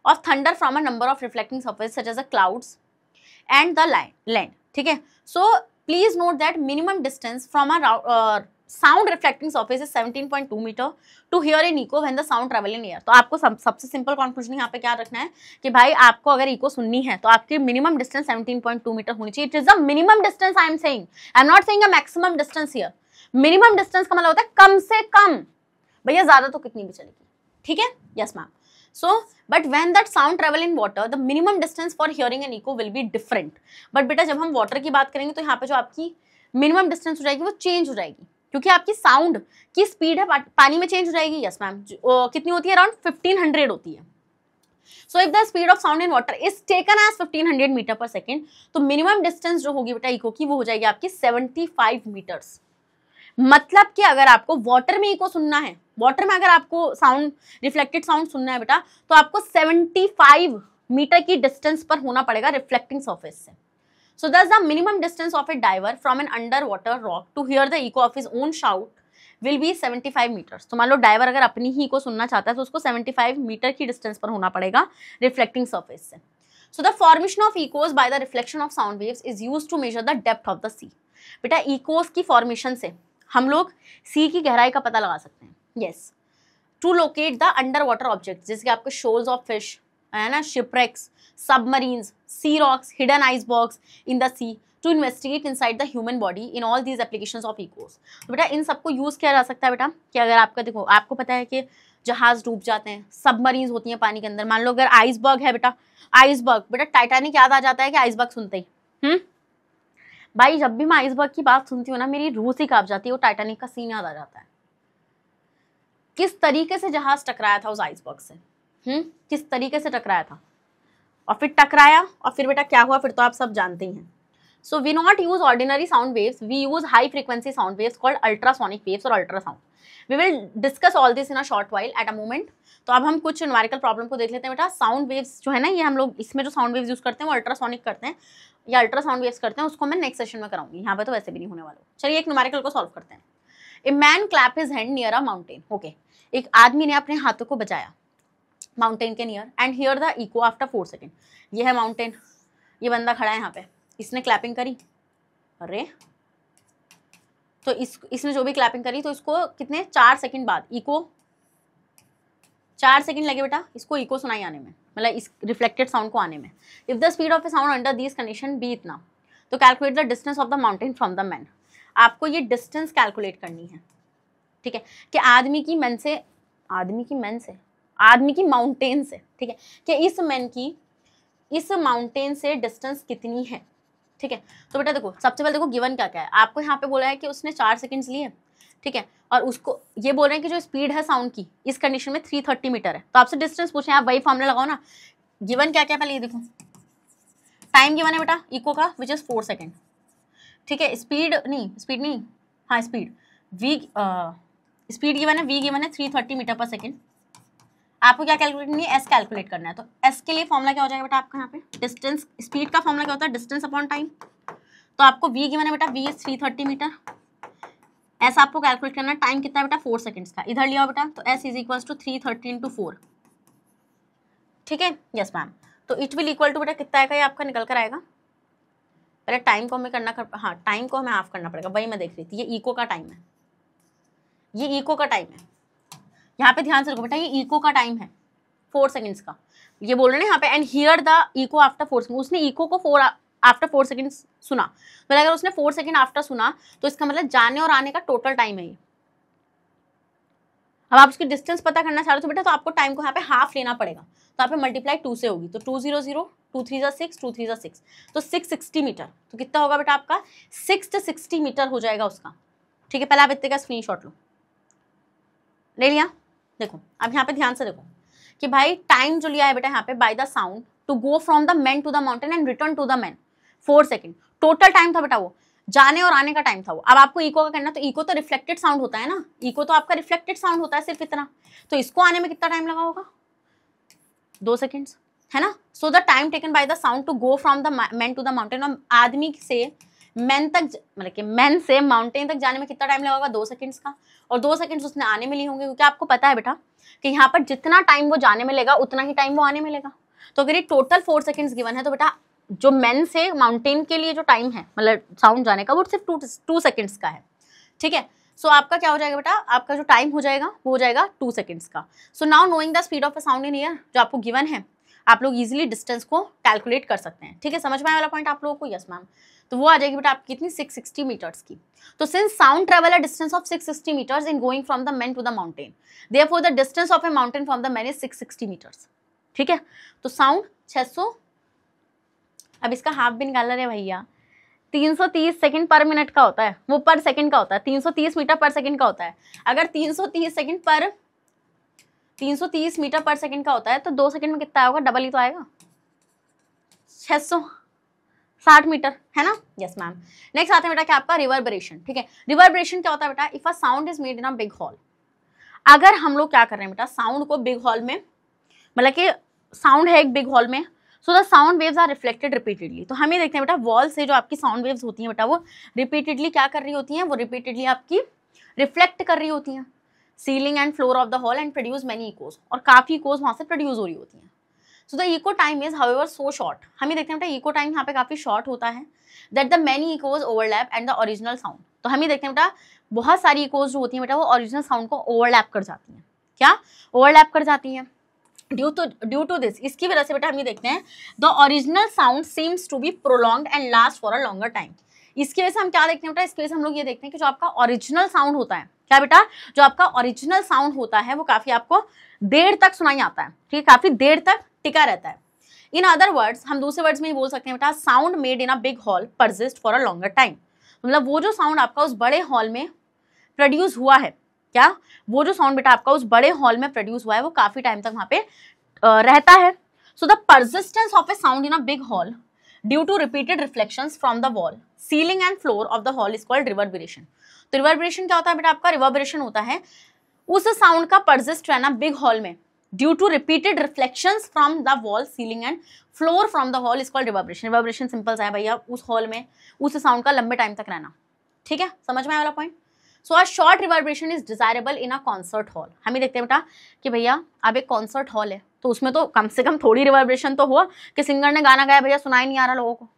of thunder from a number of reflecting surface such as the clouds and the land. ठीक है, so please note that minimum distance from a sound reflecting surface is 17.2 metre to hear an echo when the sound travel in air. तो आपको सबसे सिंपल कंक्लूजन यहाँ पे क्या रखना है कि भाई आपको अगर इको सुननी है तो आपकी मिनिमम डिस्टेंस 17.2 मीटर होनी चाहिए। It is the minimum distance I am saying, I am not saying a maximum distance here. Minimum distance का मतलब होता है कम से कम, भैया ज्यादा तो कितनी भी चलेगी। ठीक है, yes ma'am. So, but when that sound travel in water, the minimum distance for hearing an echo will be different. But बेटा जब हम water की बात करेंगे तो यहाँ पे जो आपकी मिनिमम डिस्टेंस हो जाएगी वो चेंज हो जाएगी, क्योंकि आपकी साउंड की स्पीड है पानी में चेंज हो जाएगी। यस मैम, कितनी होती है? अराउंड 1500 होती है। So if the speed of sound in water is taken as 1500 metre per second, तो मिनिमम डिस्टेंस जो होगी बेटा इको की वो हो जाएगी आपकी 75 मीटर्स। मतलब कि अगर आपको वाटर में इको सुनना है, वाटर में अगर आपको साउंड रिफ्लेक्टेड साउंड सुनना है बेटा, तो आपको 75 मीटर की डिस्टेंस पर होना पड़ेगा रिफ्लेक्टिंग सरफेस से। So that's the minimum distance of a diver from an under water rock to hear the echo of his own shout will be 75 metres. तो मान लो डाइवर अगर अपनी ही इको सुनना चाहता है तो उसको 75 मीटर की डिस्टेंस पर होना पड़ेगा रिफ्लेक्टिंग सरफेस से। So the formation of echoes by the reflection of sound waves is used to measure the depth of the sea. बेटा इकोज की फॉर्मेशन से हम लोग सी की गहराई का पता लगा सकते हैं। Yes, to locate the under water object, जैसे कि आपके शोल्स ऑफ फिश है ना, shipwrecks, submarines, sea rocks, hidden icebergs in the sea, to investigate inside the human body in all these applications of echoes. तो बेटा इन सबको यूज किया जा सकता है बेटा कि अगर आपका देखो आपको पता है कि जहाज डूब जाते हैं, सबमरीन्स होती हैं पानी के अंदर, मान लो अगर आइसबर्ग है बेटा, आइसबर्ग बेटा टाइटैनिक याद आ जाता है कि आइसबर्ग सुनते ही भाई जब भी मैं आइसबर्ग की बात सुनती हूँ ना मेरी रूह सी कांप जाती है, वो टाइटैनिक का सीन याद आ जाता है। किस तरीके से जहाज टकराया था उस आइसबर्ग से, किस तरीके से टकराया था, और फिर टकराया और फिर बेटा क्या हुआ फिर तो आप सब जानते ही हैं। So we not use ordinary sound waves, we use high frequency sound waves called ultrasonic waves और ultrasound. We will discuss all this in a short while at a moment. तो अब हम कुछ न्यूमेरिकल प्रॉब्लम को देख लेते हैं बेटा। साउंड वेव्स जो है ना, ये हम लोग इसमें जो साउंड वेव्स यूज करते हैं वो अल्ट्रासोनिक करते हैं या अल्ट्रासाउंड वेव्स करते हैं, उसको मैं नेक्स्ट सेशन में कराऊंगी, यहाँ पे तो वैसे भी नहीं होने वाला। चलिए एक न्यूमेरिकल को सॉल्व करते हैं। A man clap his hand near a mountain. Okay, एक आदमी ने अपने हाथों को बजाया माउंटेन के near and hear the echo after 4 second. ये है माउंटेन, ये बंदा खड़ा है यहाँ पे, इसने क्लैपिंग करी, अरे तो इसने जो भी क्लैपिंग करी तो इसको कितने 4 सेकंड बाद इको, 4 सेकंड लगे बेटा इसको इको सुनाई आने में, मतलब इस रिफ्लेक्टेड साउंड को आने में। If the speed of a sound under this condition be इतना, तो calculate the distance of the mountain from the man. आपको ये डिस्टेंस कैलकुलेट करनी है, ठीक है, कि आदमी की माउंटेन से, ठीक है, कि इस मैन की इस माउंटेन से डिस्टेंस कितनी है, ठीक है। तो बेटा देखो सबसे पहले देखो गिवन क्या क्या है, आपको यहाँ पे बोला है कि उसने 4 सेकंड्स लिए, ठीक है, और उसको ये बोल रहे हैं कि जो स्पीड है साउंड की इस कंडीशन में 330 मीटर है, तो आपसे डिस्टेंस पूछे, आप वही फॉर्मूला लगाओ ना। गिवन क्या क्या पहले ये देखो, टाइम गिवन है बेटा इको का विच इज 4 सेकेंड, ठीक है, स्पीड नहीं, हाँ स्पीड गिवन है, वी गिवन है 330 मीटर पर सेकेंड। आपको क्या कैलकुलेट करनी है, एस कैलकुलेट करना है। तो एस के लिए फॉर्मूला क्या हो जाएगा बेटा आपका यहाँ पे, डिस्टेंस, स्पीड का फॉर्मूला क्या होता है, डिस्टेंस अपॉन टाइम। तो आपको वी गिवन है बेटा, वी इज 330 मीटर, एस आपको कैलकुलेट करना है, टाइम कितना है बेटा 4 सेकंड्स का, इधर लिया बेटा, तो s is equal to 330 into 4, ठीक है, यस मैम। तो इट विल इक्वल टू बेटा कितना आएगा, ये आपका निकल कर आएगा, पहले टाइम को हमें हाँ टाइम को हमें हाफ करना पड़ेगा, वही मैं देख रही थी, ये इको का टाइम है, ये इको का टाइम है, यहाँ पे ध्यान से रखो बेटा, ये इको का टाइम है 4 सेकंड्स का, ये बोल रहे हैं यहाँ पे, and hear the echo after 4 second, उसने इको को आफ्टर 4 सेकंड सुना, तो अगर उसने 4 सेकंड आफ्टर सुना तो इसका मतलब जाने और आने का टोटल टाइम है ये। अब आप उसकी डिस्टेंस पता करना चाह रहे हो तो बेटा तो आपको टाइम को यहाँ पे हाफ लेना पड़ेगा, तो यहाँ पे मल्टीप्लाई 2 से होगी, तो 200, 2 3 जा 6, 2 3 जा 6, तो 660 मीटर। तो कितना होगा बेटा आपका 660 मीटर हो जाएगा उसका। ठीक है, पहले आप इतने का स्क्रीनशॉट लो, ले लिया। देखो अब यहाँ पे ध्यान से देखो कि भाई टाइम जो लिया है बेटा यहाँ पे by the sound to go from the man to the mountain and return to the man 4 second. Total time था बेटा वो, जाने और आने का टाइम था वो। अब आपको इको का करना, तो इको तो रिफ्लेक्टेड साउंड होता है ना, इको तो आपका रिफ्लेक्टेड साउंड होता है सिर्फ इतना, तो इसको आने में कितना टाइम लगा होगा 2 सेकेंड्स, है ना। So the time taken by the sound to go from the man to the mountain, और आदमी से मैन तक, मतलब कि मैन से माउंटेन तक जाने में कितना टाइम लगेगा 2 सेकंड्स का, और 2 सेकंड्स उसने आने में लिए होंगे, क्योंकि आपको पता है बेटा कि यहाँ पर जितना टाइम वो जाने में लेगा उतना ही टाइम वो आने में लेगा। तो अगर ये टोटल 4 सेकंड्स गिवन है तो बेटा जो मैन से माउंटेन के लिए जो टाइम है मतलब साउंड जाने का वो सिर्फ 2 सेकंड्स का है। ठीक है, सो आपका क्या हो जाएगा बेटा, आपका जो टाइम हो जाएगा वो हो जाएगा 2 सेकंड्स का। So now knowing the speed of a sound in year जो आपको गिवन है, आप लोग इजीली डिस्टेंस को कैलकुलेट कर सकते हैं। ठीक है, समझ में आया वाला पॉइंट आप लोगों को? Yes ma'am. तो वो आ जाएगी बेटा आपकी कितनी 660 मीटर्स की। तो since sound travel a distance of 660 metres in going from the man to the mountain, therefore the distance of a mountain from the man is 660 metres. ठीक है, तो साउंड 600, अब इसका हाफ भी निकाल रहे भैया, 330 सेकंड पर मिनट का होता है, वो पर सेकंड का होता है, 330 मीटर पर सेकंड का होता है। अगर 330 मीटर पर सेकंड का होता है तो 2 सेकंड में कितना होगा, डबल ही तो आएगा, 660 मीटर, है ना। Yes ma'am. नेक्स्ट आते हैं बेटा क्या आपका रिवर्बरेशन। ठीक है, रिवर्बरेशन क्या होता है बेटा, if a sound is made in a big hall. अगर हम लोग क्या कर रहे हैं बेटा, साउंड को बिग हॉल में, मतलब कि साउंड है एक बिग हॉल में, so the sound waves are reflected repeatedly. तो हम ये देखते हैं बेटा वॉल से जो आपकी साउंड वेव्स होती हैं बेटा वो रिपीटेडली क्या कर रही होती हैं, वो रिपीटेडली आपकी रिफ्लेक्ट कर रही होती हैं ceiling and floor of the hall and produce many echoes, और काफी इकोज वहां से प्रोड्यूस हो रही होती हैं। So the echo time is however so short, हम ये देखते हैं बेटा इको टाइम यहाँ पे काफी शॉर्ट होता है, that the many echoes overlap and the original sound. तो हम ये देखते हैं बेटा बहुत सारी इकोज जो होती हैं बेटा वो ओरिजिनल साउंड को ओवरलैप कर जाती हैं। क्या ओवरलैप कर जाती हैं? ड्यू टू दिस, इसकी वजह से बेटा हम ये देखते हैं the original sound seems to be prolonged and last for a longer time. इसकी वजह से हम क्या देखते हैं बेटा, इसकी वजह से हम लोग ये देखते हैं कि जो आपका ओरिजिनल साउंड होता है, क्या बेटा, जो आपका ओरिजिनल साउंड होता है वो काफी आपको देर तक सुनाई आता है। ठीक है, काफी देर तक टिका रहता है। इन अदर वर्ड्स, हम दूसरे वर्ड्स में ही बोल सकते हैं बेटा sound made in a big hall persist for a longer time. मतलब वो जो साउंड आपका उस बड़े हॉल में प्रोड्यूस हुआ है, क्या वो जो साउंड बेटा आपका उस बड़े हॉल में प्रोड्यूस हुआ है वो काफी टाइम तक वहां पे रहता है। So the persistence of a sound in a big hall due to repeated reflections from the wall, ceiling and floor of the hall is called reverberation. तो रिवर्बरेशन क्या होता है बेटा आपका, रिवर्बरेशन होता है उस साउंड का परसिस्ट रहना बिग हॉल में due to repeated reflections from the wall, ceiling and floor from the hall is called reverberation. Reverberation simple सा है भैया, उस हॉल में उस साउंड का लंबे टाइम तक रहना। ठीक है, समझ में आया वाला point? So a short reverberation is desirable in a concert hall. हम ही देखते हैं बेटा कि भैया अब एक कॉन्सर्ट हॉल है तो उसमें तो कम से कम थोड़ी रिवर्बरेशन तो हुआ कि सिंगर ने गाना गाया भैया सुनाई नहीं आ रहा लोगों को,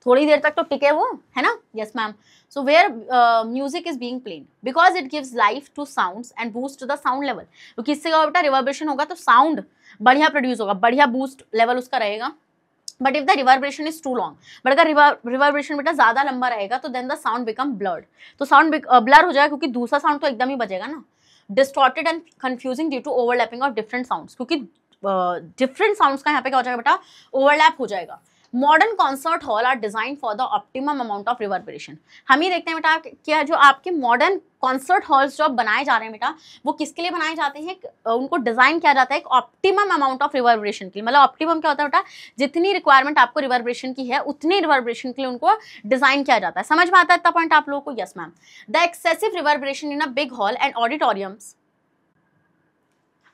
थोड़ी देर तक तो टिके वो, है ना। Yes ma'am. So where music is being played because it gives life to sounds and boost the sound level. क्योंकि इससे क्या बेटा रिवर्बरेशन होगा तो साउंड बढ़िया प्रोड्यूस होगा, बढ़िया बूस्ट लेवल उसका रहेगा। But if the reverberation is too long, but अगर रिवर्बरेशन बेटा ज्यादा लंबा रहेगा तो then the sound become blurred. तो साउंड ब्लर हो जाएगा क्योंकि दूसरा साउंड तो एकदम ही बजेगा ना। Distorted and confusing due to overlapping of different sounds, क्योंकि डिफरेंट साउंड्स का यहाँ पे क्या हो जाएगा बेटा, ओवरलैप हो जाएगा। Modern concert hall are design for the optimum amount of reverberation. हम ये देखते हैं बेटा क्या जो आपके मॉडर्न कॉन्सर्ट हॉल्स जो बनाए जा रहे हैं बेटा वो किसके लिए बनाए जाते हैं, उनको डिजाइन किया जाता है एक ऑप्टिमम अमाउंट ऑफ रिवर्बरेशन के लिए। मतलब ऑप्टिमम क्या होता है बेटा, जितनी रिक्वायरमेंट आपको रिवर्बरेशन की है उतनी रिवर्बरेशन के लिए उनको डिजाइन किया जाता है। समझ में आता है इतना पॉइंट आप लोगों को? Yes ma'am. The excessive reverberation in a big hall and auditoriums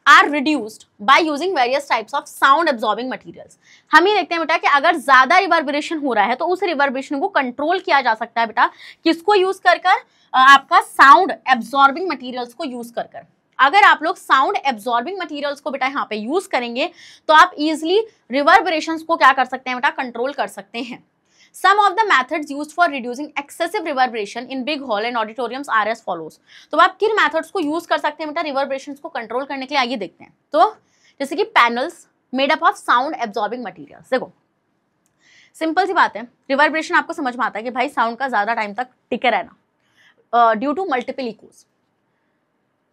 are reduced by using various types of sound absorbing materials. हम ये देखते हैं बेटा कि अगर ज्यादा रिवर्बरेशन हो रहा है तो उस रिवर्बरेशन को कंट्रोल किया जा सकता है बेटा किसको यूज कर कर, आपका साउंड एब्जॉर्बिंग मटेरियल्स को यूज कर कर। अगर आप लोग साउंड एब्जॉर्बिंग मटेरियल्स को बेटा यहाँ पे यूज करेंगे तो आप इजिली रिवर्बरेशंस को क्या कर सकते हैं बेटा, कंट्रोल कर सकते हैं। Some of the methods used for reducing excessive reverberation in big hall and auditoriums are as follows। तो आप किन methods को यूज कर सकते हैं बेटा रिवर्बरेशंस को कंट्रोल करने के लिए, आइए देखते हैं। तो जैसे कि panels made up of sound absorbing materials. देखो सिंपल सी बात है, रिवर्बरेशन आपको समझ में आता है कि भाई साउंड का ज्यादा टाइम तक टिके रहना ड्यू टू मल्टीपल इकोज।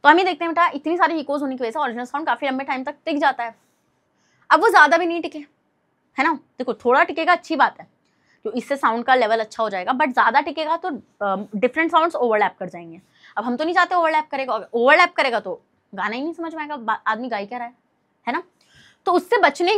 तो हम ये देखते हैं बेटा इतनी सारी इकोज होने की वजह से ओरिजिनल साउंड काफी लंबे टाइम तक टिक जाता है। अब वो ज्यादा भी नहीं टिके, है ना, देखो थोड़ा टिकेगा अच्छी बात है, तो इससे साउंड का लेवल अच्छा हो जाएगा, बट ज्यादा टिकेगा तो डिफरेंट साउंड्स ओवरलैप कर जाएंगे। अब हम तो नहीं चाहते ओवरलैप करेगा, ओवरलैप करेगा तो गाना ही नहीं समझ में आएगा, आदमी गा ही क्या रहा है ना। तो उससे बचने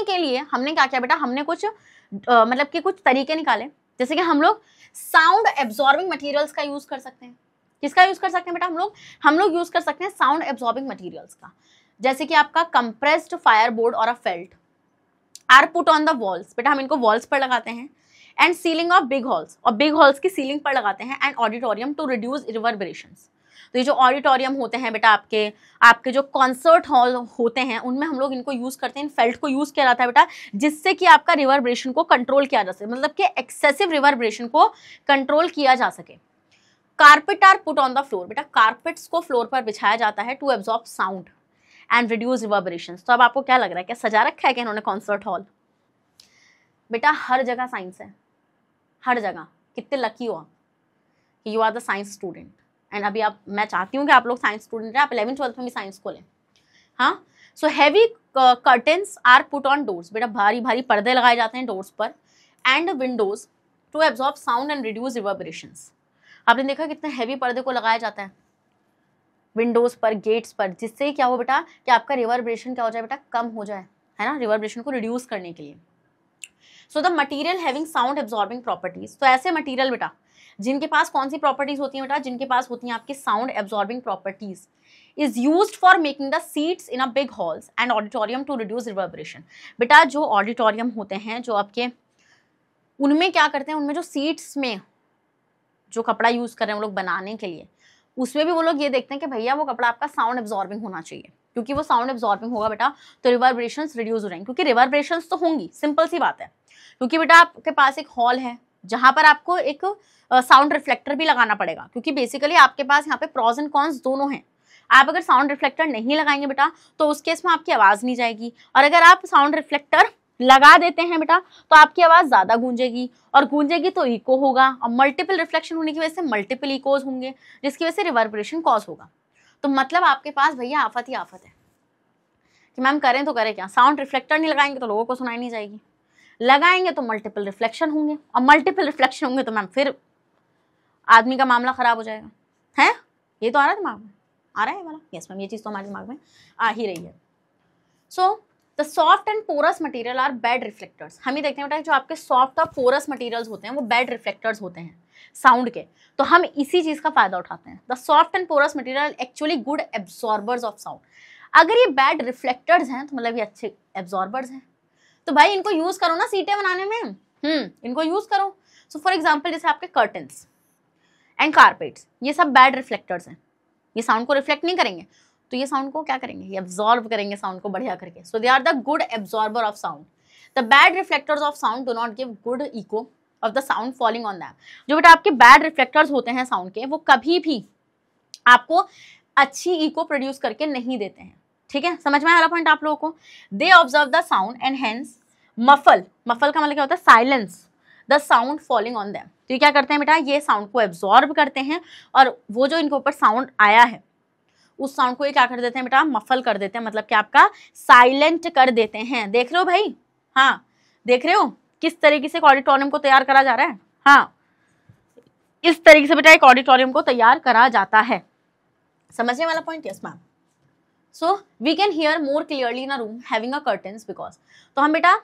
के लिए हमने क्या किया बेटा, हमने कुछ मतलब कि कुछ तरीके निकाले, जैसे कि हम लोग साउंड एब्जॉर्बिंग मटेरियल्स का यूज कर सकते हैं। किसका यूज कर सकते हैं बेटा, हम लोग यूज कर सकते हैं साउंड एब्जॉर्बिंग मटेरियल्स का, जैसे कि आपका कंप्रेस्ड फायरबोर्ड और a felt are put on the walls, बेटा हम इनको वॉल्स पर लगाते हैं, and ceiling of big halls, और बिग हॉल्स की सीलिंग पर लगाते हैं, and auditorium to reduce reverberations. तो ये जो ऑडिटोरियम होते हैं बेटा आपके जो कॉन्सर्ट हॉल होते हैं उनमें हम लोग इनको यूज करते हैं, इन फेल्ट को यूज किया जाता है बेटा, जिससे कि आपका रिवर्बरेशन को कंट्रोल किया जा सके, मतलब कि एक्सेसिव रिवर्बरेशन को कंट्रोल किया जा सके। Carpet are put on the floor, बेटा कारपेट्स को फ्लोर पर बिछाया जाता है to absorb sound and reduce reverberations. तो अब आपको क्या लग रहा है, क्या सजा रखा है क्या इन्होंने कॉन्सर्ट हॉल? बेटा हर जगह साइंस है, हर जगह। कितने लकी हो आप कि you are the science student, and अभी मैं चाहती हूँ कि आप लोग साइंस स्टूडेंट हैं, आप 11th-12th में भी साइंस को लें। हाँ, so heavy curtains are put on doors, बेटा भारी भारी पर्दे लगाए जाते हैं डोर्स पर, and windows to absorb sound and reduce reverberations. आपने देखा कितने हैवी पर्दे को लगाया जाता है विंडोज पर, गेट्स पर, जिससे क्या हो बेटा कि आपका रिवर्बरेशन क्या हो जाए बेटा, कम हो जाए, है ना, रिवर्बरेशन को रिड्यूस करने के लिए। So the material having sound absorbing properties, तो ऐसे मटीरियल बेटा जिनके पास कौन सी प्रॉपर्टीज होती हैं बेटा, जिनके पास होती हैं आपकी sound absorbing properties, is used for making the seats in a big halls and auditorium to reduce reverberation. बेटा जो ऑडिटोरियम होते हैं जो आपके, उनमें क्या करते हैं, उनमें जो सीट्स में जो कपड़ा यूज कर रहे हैं वो लोग बनाने के लिए, उसमें भी वो लोग ये देखते हैं कि भैया वो कपड़ा आपका साउंड एब्जॉर्बिंग होना चाहिए, क्योंकि वो साउंड एब्जॉर्बिंग होगा बेटा तो रिवर्बरेशंस रिड्यूस हो जाएंगे, क्योंकि रिवर्बरेशंस तो होंगी, सिंपल सी बात है। क्योंकि बेटा आपके पास एक हॉल है जहां पर आपको एक साउंड रिफ्लेक्टर भी लगाना पड़ेगा, क्योंकि बेसिकली आपके पास यहाँ पे प्रॉज एंड कॉन्स दोनों हैं। आप अगर साउंड रिफ्लेक्टर नहीं लगाएंगे बेटा तो उस केस में आपकी आवाज नहीं जाएगी, और अगर आप साउंड रिफ्लेक्टर लगा देते हैं बेटा तो आपकी आवाज ज्यादा गूंजेगी, और गूंजेगी तो इको होगा, और मल्टीपल रिफ्लेक्शन होने की वजह से मल्टीपल इकोज होंगे, जिसकी वजह से रिवर्बरेशन कॉज होगा। तो मतलब आपके पास भैया आफत ही आफत है कि मैम करें तो करें क्या, साउंड रिफ्लेक्टर नहीं लगाएंगे तो लोगों को सुनाई नहीं जाएगी, लगाएंगे तो मल्टीपल रिफ्लेक्शन होंगे, और मल्टीपल रिफ्लेक्शन होंगे तो मैम फिर आदमी का मामला खराब हो जाएगा, है? ये तो आ रहा है दिमाग में, आ रहा है वाला? यस मैम, ये चीज़ तो हमारे दिमाग में आ ही रही है। So the soft and porous material are bad reflectors. हम ये देखते हैं बेटा जो आपके सॉफ्ट और पोरस मटेरियल्स होते हैं वो बेड रिफ्लेक्टर्स होते हैं साउंड के, तो हम इसी चीज़ का फायदा उठाते हैं। The soft and porous material actually good absorbers of sound. अगर ये बैड रिफ्लेक्टर्स हैं तो मतलब ये अच्छे एब्जॉर्बर्स हैं, तो भाई इनको यूज करो ना सीटें बनाने में, इनको यूज करो। सो फॉर एग्जाम्पल जैसे आपके कर्टन्स एंड कारपेट्स, ये सब बैड रिफ्लेक्टर्स हैं, ये साउंड को रिफ्लेक्ट नहीं करेंगे, तो ये साउंड को क्या करेंगे, ये एब्जॉर्ब करेंगे साउंड को बढ़िया करके। So they are the good absorber of sound. The bad reflectors of sound do not give good echo of the sound falling on them. जो बेटा आपके बैड रिफ्लेक्टर्स होते हैं साउंड के, वो कभी भी आपको अच्छी इको प्रोड्यूस करके नहीं देते हैं, ठीक है? समझ में आ रहा पॉइंट आप लोगों को? They observe the sound and hence muffle का मतलब क्या होता है, silence the sound falling on them. तो ये क्या करते हैं बेटा, ये साउंड को एब्जॉर्ब करते हैं, और वो जो इनके ऊपर साउंड आया है उस साउंड को ये क्या कर देते हैं बेटा, मफल कर देते हैं, मतलब कि आपका साइलेंट कर देते हैं। देख रहे हो भाई? हाँ, देख रहे हो किस तरीके से ऑडिटोरियम को तैयार करा जा रहा है? हाँ, इस तरीके से बेटा एक ऑडिटोरियम को तैयार करा जाता है। समझने वाला point? Yes ma'am. So we can hear more clearly in a room having a curtains, because तो हम बेटा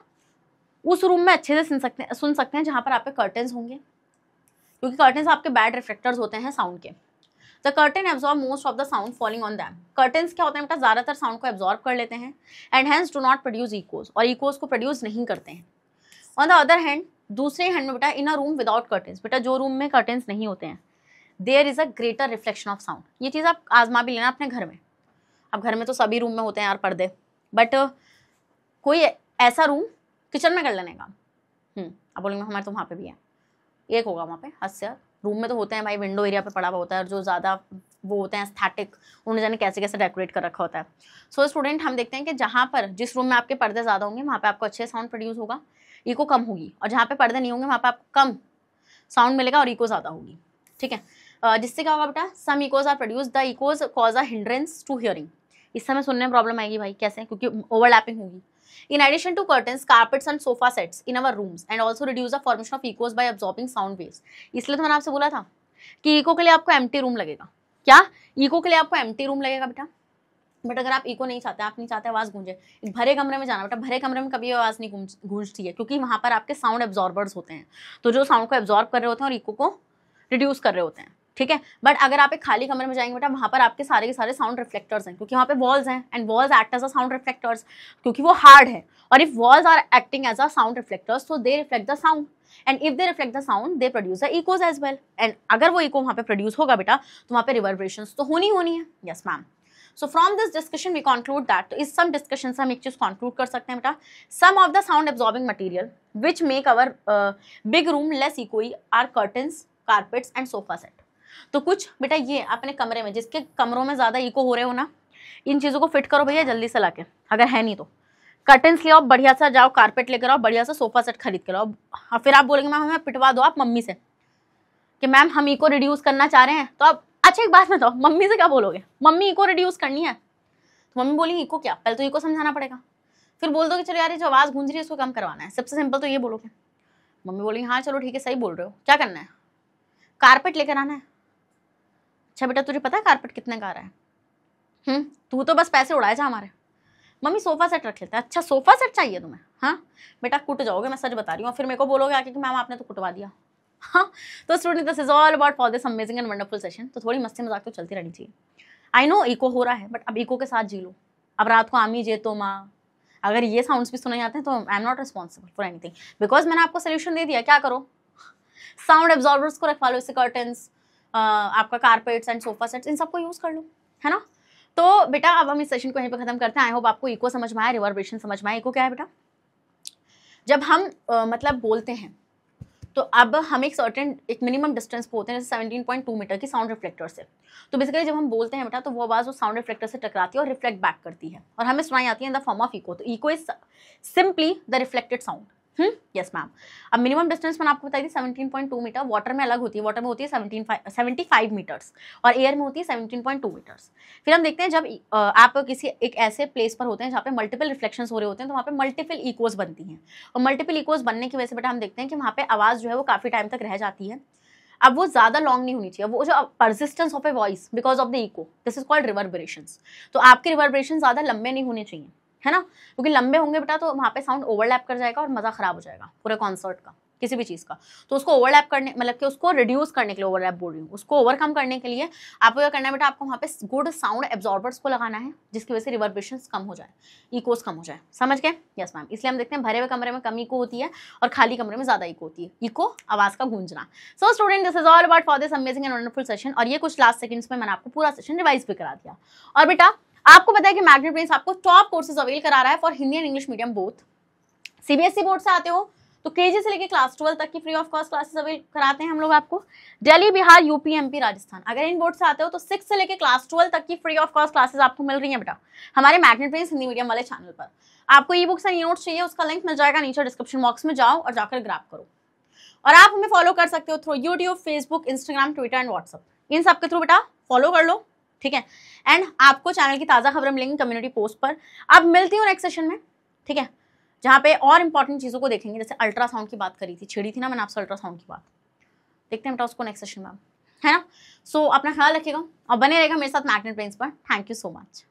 उस रूम में अच्छे से सुन सकते हैं जहां पर आपके कर्टन्स होंगे, क्योंकि कर्टन्स आपके बैड रिफ्लेक्टर्स होते हैं साउंड के। The curtain absorb most of the sound falling on them. Curtains क्या होते हैं बेटा, ज्यादातर साउंड को एब्जॉर्ब कर लेते हैं, and hence do not produce echoes, और इकोज को प्रोड्यूस नहीं करते हैं। ऑन द अदर हैंड, दूसरे हैंड में बेटा in a room without curtains, बेटा जो रूम में कर्टन्स नहीं होते हैं, there is a greater reflection of sound. ये चीज़ आप आजमा भी लेना अपने घर में। अब घर में तो सभी रूम में होते हैं यार पर्दे, बट कोई ऐसा रूम किचन में कर लेने का, अब बोलेंगे हमारे तो वहाँ पे भी है, एक होगा वहाँ पे, हद से रूम में तो होते हैं भाई, विंडो एरिया पे पड़ा हुआ होता है, और जो ज़्यादा वो होते हैं एस्थेटिक, उन्हें जाने कैसे कैसे डेकोरेट कर रखा होता है। सो स्टूडेंट हम देखते हैं कि जहाँ पर जिस रूम में आपके पर्दे ज़्यादा होंगे वहाँ पे आपको अच्छे साउंड प्रोड्यूस होगा, इको कम होगी, और जहाँ पे पर्दे नहीं होंगे वहाँ पे आपको कम साउंड मिलेगा और इको ज़्यादा होगी, ठीक है? जिससे क्या होगा बेटा, some echoes are produce, the echoes cause a hindrance to hearing. इस समय सुनने में प्रॉब्लम आएगी भाई, कैसे? क्योंकि ओवरलैपिंग होगी। In addition to curtains, carpets and sofa sets in our rooms and also reduce the formation of echoes by absorbing sound waves। इसलिए तो मैंने आपसे बोला था कि इको के लिए आपको एम्प्टी रूम लगेगा। क्या? इको के लिए आपको एम्प्टी रूम लगेगा बेटा। बट अगर आप इको नहीं चाहते, आप नहीं चाहते आवाज़ गूंजे, एक भरे कमरे में जाना बेटा। भरे कमरे में कभी आवाज़ नहीं गूंजती है, क्योंकि वहाँ पर आपके साउंड एब्जॉर्बर्स होते हैं, तो जो साउंड को एब्जॉर्ब कर रहे होते हैं और इको को रिड्यूस कर रहे होते हैं, ठीक है। बट अगर आप एक खाली कमरे में जाएंगे बेटा, वहाँ पर आपके सारे के सारे साउंड रिफ्लेक्टर्स हैं, क्योंकि वहाँ पे वॉल्स हैं, and walls act as a sound reflectors, क्योंकि वो हार्ड है। और if walls are acting as a sound reflectors, so they reflect the sound, and if they reflect the sound they produce the echoes as well. And अगर वो इको वहाँ पे प्रोड्यूस होगा बेटा, तो वहाँ पे रिवर्बरेशंस तो होनी है। Yes ma'am. So from this discussion we conclude that, तो इस some discussion से हम एक चीज conclude कर सकते हैं बेटा, some of the sound absorbing material which make our big room less echoey are curtains, carpets and sofa set। तो कुछ बेटा ये अपने कमरे में, जिसके कमरों में ज्यादा इको हो रहे हो ना, इन चीजों को फिट करो भैया जल्दी से लाके, अगर है नहीं तो कर्टन्स ले आओ बढ़िया सा, जाओ कारपेट लेकर आओ बढ़िया सा, सोफा सेट खरीद कर आओ। फिर आप बोलेंगे मैम हमें पिटवा दो आप मम्मी से कि मैम हम इको रिड्यूस करना चाह रहे हैं, तो आप अच्छा एक बात बताओ, मम्मी से क्या बोलोगे? मम्मी इको रिड्यूस करनी है तो मम्मी बोलेंगी इको क्या? पहले तो इको समझाना पड़ेगा, फिर बोल दो कि चलो यार ये जो आवाज़ गूंज रही है इसको कम करवाना है। सबसे सिंपल तो ये बोलोगे। मम्मी बोलेंगी हाँ चलो ठीक है सही बोल रहे हो, क्या करना है? कारपेट लेकर आना है। अच्छा बेटा तुझे पता है कारपेट कितने का आ रहा है? तू तो बस पैसे उड़ाए जा हमारे। मम्मी सोफा सेट रख लेता है। अच्छा सोफा सेट चाहिए तुम्हें? हाँ बेटा कुट जाओगे, मैं सच बता रही हूँ। फिर मेरे को बोलोगे आके कि मैम आपने तो कुटवा दिया। हाँ तो student this is all about for this amazing and wonderful session. तो थोड़ी मस्ती मजाक तो चलती रहनी चाहिए। आई नो इको हो रहा है, बट अब इको के साथ जी लो। अब रात को आमी जे तो माँ, अगर ये साउंड्स भी सुने जाते हैं तो I am not responsible for anything, because मैंने आपको सोल्यूशन दे दिया। क्या करो? साउंड एब्जॉर्बर्स को रखवा लो, इससे कर्टन्स, आपका कारपेट्स एंड सोफा सेट्स, इन सबको यूज कर लो, है ना। तो बेटा अब हम इस सेशन को यहीं पर खत्म करते हैं। आई होप आपको इको समझ में आया, रिवर्बरेशन समझ में आया। इको क्या है बेटा? जब हम मतलब बोलते हैं तो अब हम एक मिनिमम डिस्टेंस पे होते हैं, जैसे 17.2 मीटर की साउंड रिफ्लेक्टर से। तो बेसिकली जब हम बोलते हैं बेटा तो वो आवाज़ उस साउंड रिफ्लेक्टर से टकराती है और रिफ्लेक्ट बैक करती है, और हमें सुनाई आती है in the form of echo. तो echo is simply the reflected sound. Yes ma'am. अब मिनिमम डिस्टेंस मैंने आपको बताई थी 17.2 मीटर। वाटर में अलग होती है, वाटर में होती है 75 मीटर्स और एयर में होती है 17.2 मीटर्स। फिर हम देखते हैं जब आप किसी एक ऐसे प्लेस पर होते हैं जहाँ पे मल्टीपल रिफ्लेक्शंस हो रहे होते हैं, तो वहाँ पे मल्टीपल इकोज बनती हैं, और मल्टीपल इकोज बनने की वजह से बेटा हम देखते हैं कि वहाँ पे आवाज़ जो है वो काफ़ी टाइम तक रह जाती है। अब वो ज़्यादा लॉन्ग नहीं होनी चाहिए, वो जो persistence of a voice because of the echo, this is called reverberations. तो आपके रिवर्बरेशन ज़्यादा लंबे नहीं होने चाहिए, है ना, क्योंकि लंबे होंगे बेटा तो वहाँ पे साउंड ओवरलैप कर जाएगा और मज़ा खराब हो जाएगा पूरे कॉन्सर्ट का, किसी भी चीज़ का। तो उसको ओवरलैप करने, मतलब कि उसको रिड्यूस करने के लिए ओवरलैप बोल रही हूँ, उसको ओवरकम करने के लिए आपको क्या करना है बेटा, आपको वहाँ पे गुड साउंड एब्जॉर्बर्स को लगाना है, जिसकी वजह से रिवर्बरेशंस कम हो जाए, इकोस कम हो जाए। समझ गए? Yes ma'am. इसलिए हम देखते हैं भरे हुए कमरे में कम इको होती है और खाली कमरे में ज़्यादा इको होती है, इको आवाज़ का गूंजना। So student this is all about for this amazing and wonderful session. और ये कुछ लास्ट सेकंड्स में मैंने आपको पूरा सेशन रिवाइज भी करा दिया। और बेटा आपको पता है कि मैग्नेट ब्रेन्स आपको टॉप कोर्सेज अवेल करा रहा है for Hindi and English medium both. CBSE board से आते हो तो केजी से लेकर क्लास 12 तक की free of cost classes avail कराते हैं हम लोग आपको। दिल्ली, बिहार, यूपी, एमपी, राजस्थान, अगर इन बोर्ड से आते हो तो 6 से लेकर क्लास 12 तक की फ्री ऑफ कॉस्ट क्लासेस आपको मिल रही हैं बेटा हमारे मैग्नेट ब्रेन्स हिंदी मीडियम वाले चैनल पर। आपको e books and e notes चाहिए, उसका लिंक मिल जाएगा नीचे डिस्क्रिप्शन बॉक्स में, जाओ और जाकर ग्रैब करो। और आप हमें फॉलो कर सकते हो through YouTube, Facebook, Instagram, Twitter and WhatsApp, इन सब के थ्रू बेटा फॉलो कर लो, ठीक है। एंड आपको चैनल की ताज़ा खबरें मिलेंगी कम्युनिटी पोस्ट पर। अब मिलती हूँ नेक्स्ट सेशन में, ठीक है, जहाँ पे और इंपॉर्टेंट चीज़ों को देखेंगे। जैसे अल्ट्रासाउंड की बात करी थी, छेड़ी थी ना मैंने आपसे अल्ट्रासाउंड की बात, देखते हैं बेटा उसको नेक्स्ट सेशन में, है ना। सो अपना ख्याल रखिएगा और बने रहेगा मेरे साथ मैग्नेट ब्रेन्स पर। Thank you so much.